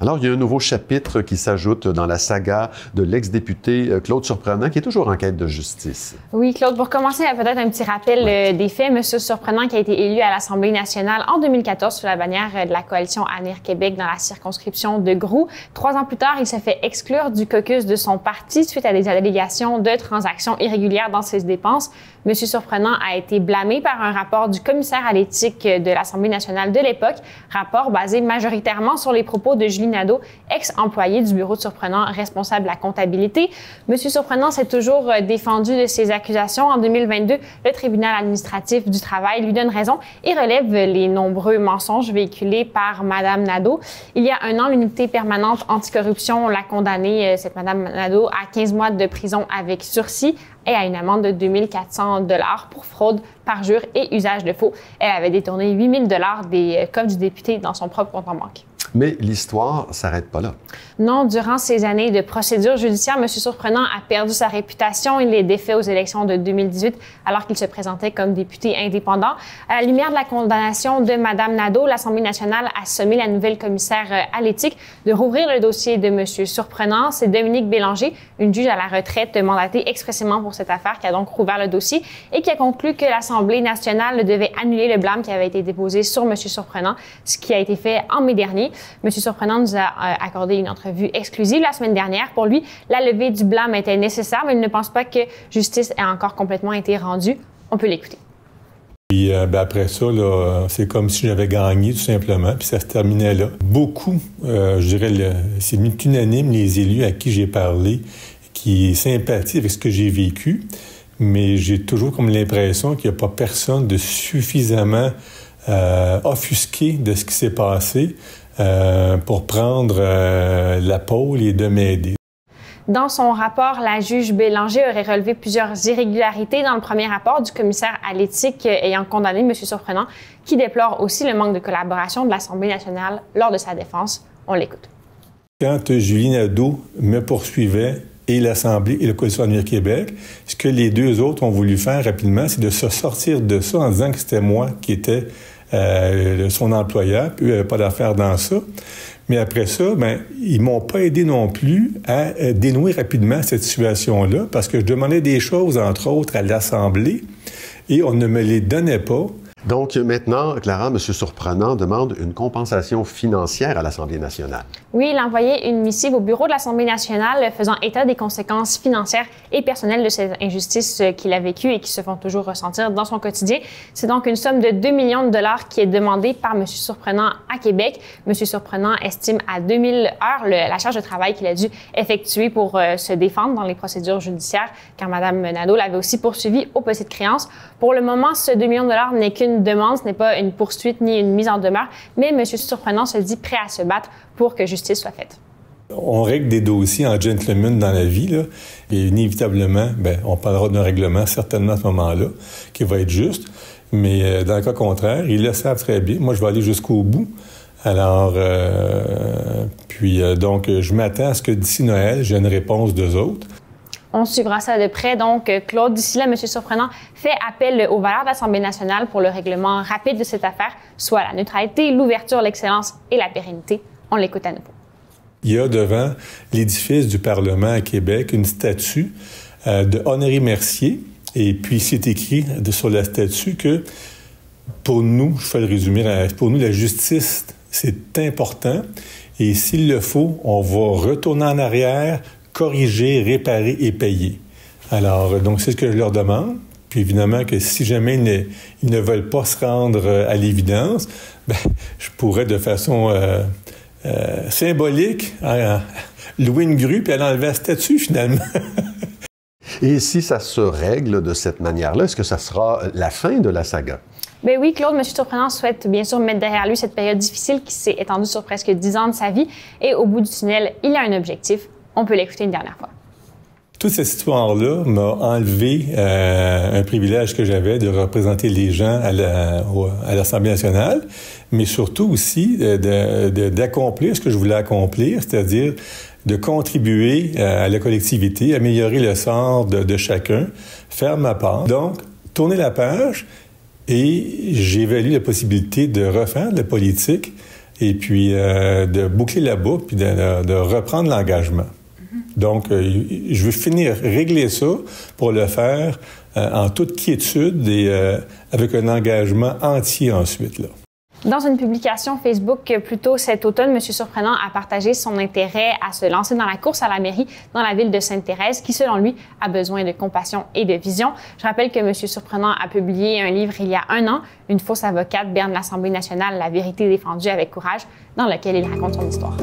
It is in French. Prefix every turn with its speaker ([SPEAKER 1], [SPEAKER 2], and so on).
[SPEAKER 1] Alors, il y a un nouveau chapitre qui s'ajoute dans la saga de l'ex-député Claude Surprenant, qui est toujours en quête de justice.
[SPEAKER 2] Oui, Claude, pour commencer, peut-être un petit rappel des faits. Monsieur Surprenant qui a été élu à l'Assemblée nationale en 2014 sous la bannière de la coalition Avenir Québec dans la circonscription de Groux. 3 ans plus tard, il se fait exclure du caucus de son parti suite à des allégations de transactions irrégulières dans ses dépenses. Monsieur Surprenant a été blâmé par un rapport du commissaire à l'éthique de l'Assemblée nationale de l'époque, rapport basé majoritairement sur les propos de Julie Nadeau, ex-employée du bureau de Surprenant responsable de la comptabilité. Monsieur Surprenant s'est toujours défendu de ces accusations. En 2022, le tribunal administratif du travail lui donne raison et relève les nombreux mensonges véhiculés par Madame Nadeau. Il y a un an, l'unité permanente anticorruption l'a condamnée, cette Madame Nadeau, à 15 mois de prison avec sursis et à une amende de 2 400 $ pour fraude, parjure et usage de faux. Elle avait détourné 8 000 $ des coffres du député dans son propre compte en banque.
[SPEAKER 1] Mais l'histoire ne s'arrête pas là.
[SPEAKER 2] Non, durant ces années de procédure judiciaire, M. Surprenant a perdu sa réputation. Il est défait aux élections de 2018 alors qu'il se présentait comme député indépendant. À la lumière de la condamnation de Mme Nadeau, l'Assemblée nationale a sommé la nouvelle commissaire à l'éthique de rouvrir le dossier de M. Surprenant. C'est Dominique Bélanger, une juge à la retraite mandatée expressément pour cette affaire, qui a donc rouvert le dossier et qui a conclu que l'Assemblée nationale devait annuler le blâme qui avait été déposé sur M. Surprenant, ce qui a été fait en mai dernier. M. Surprenant nous a accordé une entrevue exclusive la semaine dernière. Pour lui, la levée du blâme était nécessaire, mais il ne pense pas que justice ait encore complètement été rendue. On peut l'écouter.
[SPEAKER 3] Puis après ça, c'est comme si j'avais gagné tout simplement, puis ça se terminait là. Beaucoup, je dirais, c'est unanime les élus à qui j'ai parlé, qui sympathient avec ce que j'ai vécu, mais j'ai toujours comme l'impression qu'il n'y a pas personne de suffisamment offusqué de ce qui s'est passé pour prendre la pôle et de m'aider.
[SPEAKER 2] Dans son rapport, la juge Bélanger aurait relevé plusieurs irrégularités dans le premier rapport du commissaire à l'éthique ayant condamné M. Surprenant, qui déplore aussi le manque de collaboration de l'Assemblée nationale lors de sa défense. On l'écoute.
[SPEAKER 3] Quand Julie Nadeau me poursuivait, et l'Assemblée et la Coalition Avenir Québec, ce que les deux autres ont voulu faire rapidement, c'est de se sortir de ça en disant que c'était moi qui étais son employeur, puis eux n'avaient pas d'affaires dans ça. Mais après ça, ils m'ont pas aidé non plus à dénouer rapidement cette situation-là, parce que je demandais des choses, entre autres, à l'Assemblée, et on ne me les donnait pas.
[SPEAKER 1] Donc maintenant, Clara, M. Surprenant demande une compensation financière à l'Assemblée nationale.
[SPEAKER 2] Oui, il a envoyé une missive au bureau de l'Assemblée nationale faisant état des conséquences financières et personnelles de ces injustices qu'il a vécues et qui se font toujours ressentir dans son quotidien. C'est donc une somme de 2 millions de $ qui est demandée par M. Surprenant à Québec. M. Surprenant estime à 2 000 heures la charge de travail qu'il a dû effectuer pour se défendre dans les procédures judiciaires, car Mme Nadeau l'avait aussi poursuivi au procès de créance. Pour le moment, ce 2 millions de $ n'est qu'une demande, ce n'est pas une poursuite ni une mise en demeure, mais M. Surprenant se dit prêt à se battre pour que justice soit faite.
[SPEAKER 3] On règle des dossiers en gentleman dans la vie, là, et inévitablement, on parlera d'un règlement certainement à ce moment-là, qui va être juste, mais dans le cas contraire, ils le savent très bien. Moi, je vais aller jusqu'au bout. Alors, donc, je m'attends à ce que d'ici Noël, j'ai une réponse d'eux autres.
[SPEAKER 2] On suivra ça de près. Donc, Claude, d'ici là, M. Surprenant fait appel aux valeurs de l'Assemblée nationale pour le règlement rapide de cette affaire, soit la neutralité, l'ouverture, l'excellence et la pérennité. On l'écoute à nouveau.
[SPEAKER 3] Il y a devant l'édifice du Parlement à Québec une statue de Honoré Mercier. Et puis, c'est écrit sur la statue que, pour nous, je fais le résumé, pour nous, la justice, c'est important. Et s'il le faut, on va retourner en arrière, corriger, réparer et payer. Alors, donc, c'est ce que je leur demande. Puis, évidemment, que si jamais ils ne veulent pas se rendre à l'évidence, je pourrais, de façon symbolique, louer une grue puis aller enlever la statue, finalement.
[SPEAKER 1] Et si ça se règle de cette manière-là, est-ce que ça sera la fin de la saga?
[SPEAKER 2] Bien oui, Claude, M. Surprenant souhaite bien sûr mettre derrière lui cette période difficile qui s'est étendue sur presque 10 ans de sa vie. Et au bout du tunnel, il a un objectif. On peut l'écouter une dernière fois.
[SPEAKER 3] Toute cette histoire-là m'a enlevé un privilège que j'avais de représenter les gens à l'Assemblée nationale, mais surtout aussi d'accomplir ce que je voulais accomplir, c'est-à-dire de contribuer à la collectivité, améliorer le sort de chacun, faire ma part. Donc, tourner la page, et j'ai évalué la possibilité de refaire de la politique et puis de boucler la boucle, puis de reprendre l'engagement. Donc, je veux régler ça pour le faire en toute quiétude et avec un engagement entier ensuite, là.
[SPEAKER 2] Dans une publication Facebook plus tôt cet automne, M. Surprenant a partagé son intérêt à se lancer dans la course à la mairie dans la ville de Sainte-Thérèse, qui, selon lui, a besoin de compassion et de vision. Je rappelle que M. Surprenant a publié un livre il y a 1 an, Une fausse avocate berne l'Assemblée nationale, la vérité défendue avec courage, dans lequel il raconte son histoire.